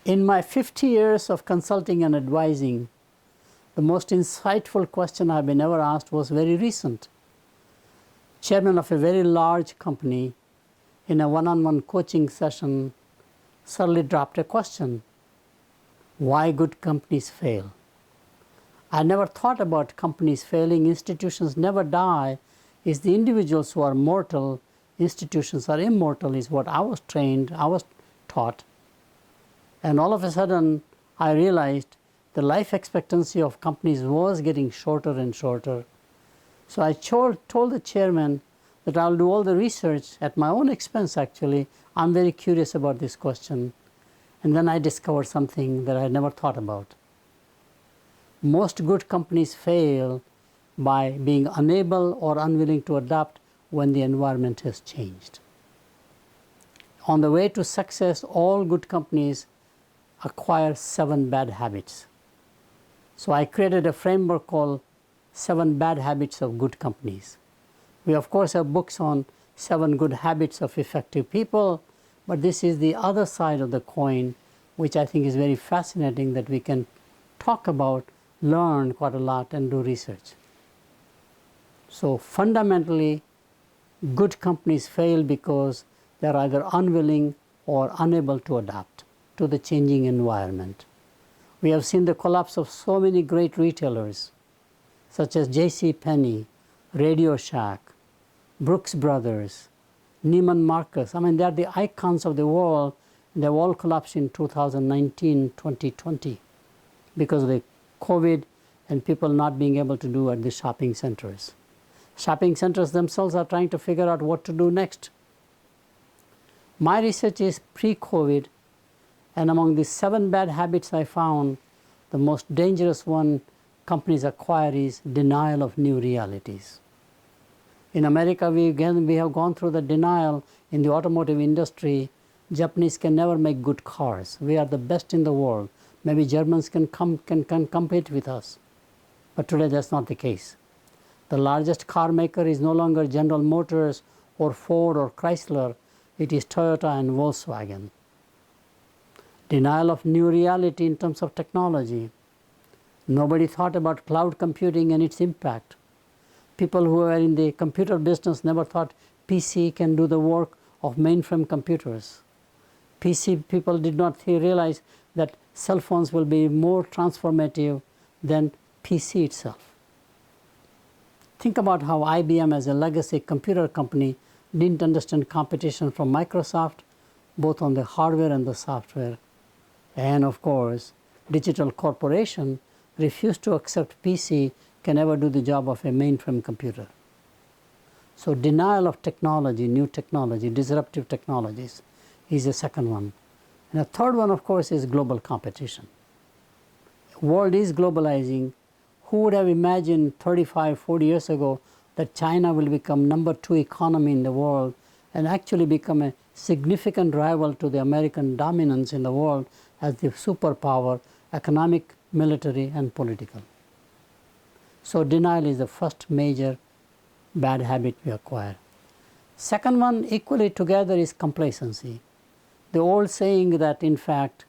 In my 50 years of consulting and advising, the most insightful question I've been ever asked was very recent. Chairman of a very large company in a one-on-one coaching session suddenly dropped a question: why good companies fail? I never thought about companies failing. Institutions never die. It's the individuals who are mortal. Institutions are immortal is what I was trained, I was taught. And all of a sudden, I realized the life expectancy of companies was getting shorter and shorter. So I told the chairman that I'll do all the research at my own expense, actually. I'm very curious about this question. And then I discovered something that I had never thought about. Most good companies fail by being unable or unwilling to adapt when the environment has changed. On the way to success, all good companies acquire 7 bad habits. So I created a framework called 7 Bad Habits of Good Companies. We of course have books on 7 good habits of effective people, but this is the other side of the coin, which I think is very fascinating, that we can talk about, learn quite a lot, and do research. So fundamentally, good companies fail because they're either unwilling or unable to adapt to the changing environment. We have seen the collapse of so many great retailers, such as J.C. Penney, Radio Shack, Brooks Brothers, Neiman Marcus. I mean, they are the icons of the world, and they've all collapsed in 2019, 2020 because of the COVID and people not being able to do at the shopping centers. Shopping centers themselves are trying to figure out what to do next. My research is pre-COVID, and among the 7 bad habits I found, the most dangerous one companies acquire is denial of new realities. In America, we have gone through the denial in the automotive industry. Japanese can never make good cars. We are the best in the world. Maybe Germans can compete with us. But today that's not the case. The largest car maker is no longer General Motors or Ford or Chrysler. It is Toyota and Volkswagen. Denial of new reality in terms of technology. Nobody thought about cloud computing and its impact. People who are in the computer business never thought PC can do the work of mainframe computers. PC people did not realize that cell phones will be more transformative than PC itself. Think about how IBM, as a legacy computer company, didn't understand competition from Microsoft, both on the hardware and the software. And of course, Digital Corporation refused to accept PC can ever do the job of a mainframe computer. So denial of technology, new technology, disruptive technologies is the second one. And the third one, of course, is global competition. The world is globalizing. Who would have imagined 35, 40 years ago that China will become number 2 economy in the world and actually become a significant rival to the American dominance in the world as the superpower, economic, military, and political. So denial is the first major bad habit we acquire. Second one, equally together, is complacency. The old saying that, in fact,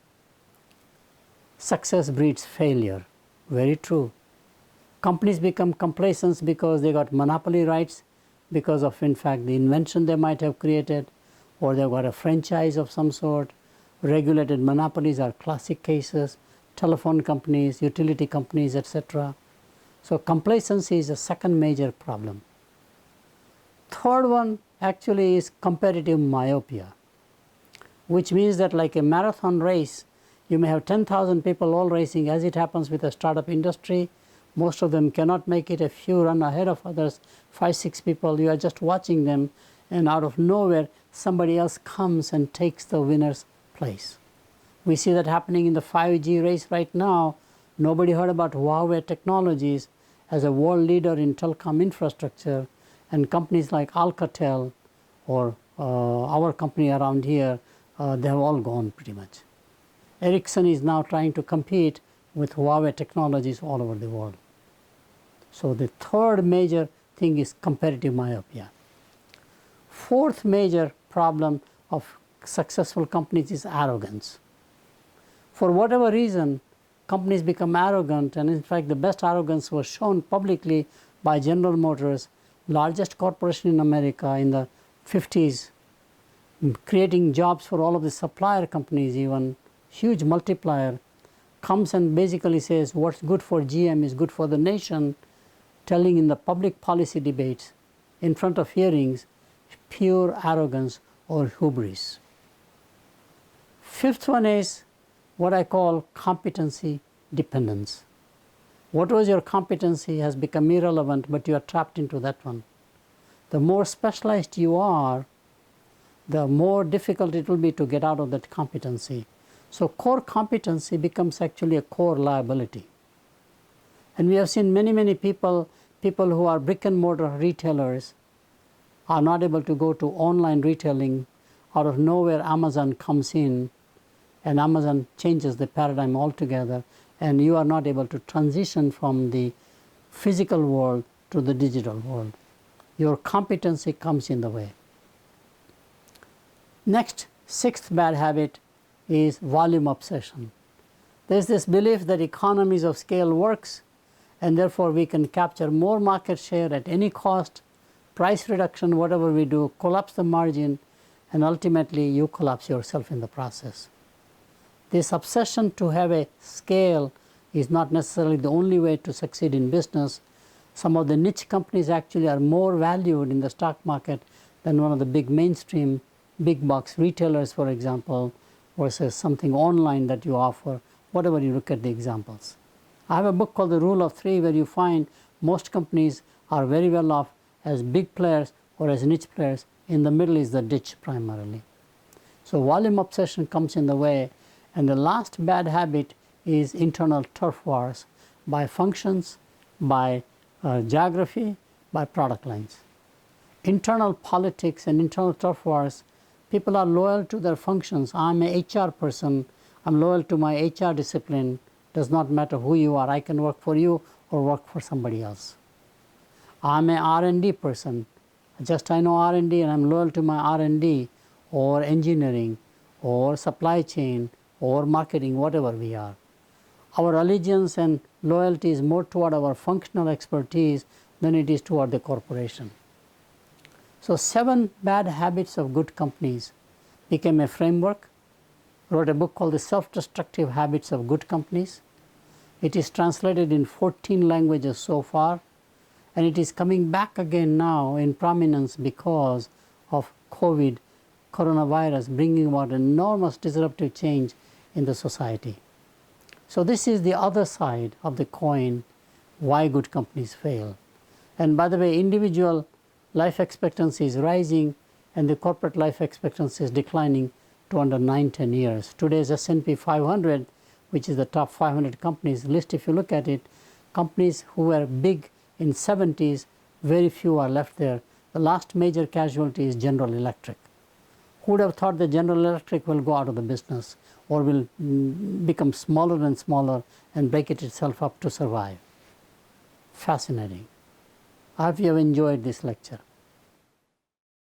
success breeds failure. Very true. Companies become complacent because they got monopoly rights, because of, in fact, the invention they might have created, or they've got a franchise of some sort. Regulated monopolies are classic cases, telephone companies, utility companies, etc. So complacency is the second major problem. Third one actually is competitive myopia, which means that like a marathon race, you may have 10,000 people all racing. As it happens with the startup industry, most of them cannot make it. A few run ahead of others, 5, 6 people. You are just watching them, and out of nowhere, somebody else comes and takes the winner's place. We see that happening in the 5G race right now. Nobody heard about Huawei Technologies as a world leader in telecom infrastructure, and companies like Alcatel or our company around here, they have all gone pretty much. Ericsson is now trying to compete with Huawei Technologies all over the world. So the third major thing is competitive myopia. Fourth major problem of successful companies is arrogance. For whatever reason, companies become arrogant, and in fact the best arrogance was shown publicly by General Motors, largest corporation in America in the 50s, creating jobs for all of the supplier companies even, huge multiplier, comes and basically says what's good for GM is good for the nation, telling in the public policy debates, in front of hearings, pure arrogance or hubris. Fifth one is what I call competency dependence. What was your competency has become irrelevant, but you are trapped into that one. The more specialized you are, the more difficult it will be to get out of that competency. So core competency becomes actually a core liability. And we have seen many people who are brick and mortar retailers are not able to go to online retailing. Out of nowhere, Amazon comes in, and Amazon changes the paradigm altogether, and you are not able to transition from the physical world to the digital world. Your competency comes in the way. Next, sixth bad habit is volume obsession. There is this belief that economies of scale works, and therefore we can capture more market share at any cost, price reduction, whatever we do, collapse the margin, and ultimately you collapse yourself in the process. This obsession to have a scale is not necessarily the only way to succeed in business. Some of the niche companies actually are more valued in the stock market than one of the big mainstream, big box retailers, for example, versus something online that you offer, whatever you look at the examples. I have a book called The Rule of Three, where you find most companies are very well off as big players or as niche players. In the middle is the ditch primarily. So volume obsession comes in the way. And the last bad habit is internal turf wars by functions, by geography, by product lines. Internal politics and internal turf wars, people are loyal to their functions. I'm a HR person, I'm loyal to my HR discipline. Does not matter who you are, I can work for you or work for somebody else. I'm a R&D person, just I know R&D and I'm loyal to my R&D or engineering or supply chain or marketing, whatever we are. Our allegiance and loyalty is more toward our functional expertise than it is toward the corporation. So 7 bad habits of good companies became a framework. Wrote a book called The Self-Destructive Habits of Good Companies. It is translated in 14 languages so far, and it is coming back again now in prominence because of coronavirus, bringing about enormous disruptive change in the society. So this is the other side of the coin, why good companies fail. And by the way, individual life expectancy is rising and the corporate life expectancy is declining to under 9-10 years. Today's S&P 500, which is the top 500 companies list, if you look at it, companies who were big in 70s, very few are left there. The last major casualty is General Electric. Who would have thought that General Electric will go out of the business or will become smaller and smaller and break it itself up to survive? Fascinating. I hope you have enjoyed this lecture.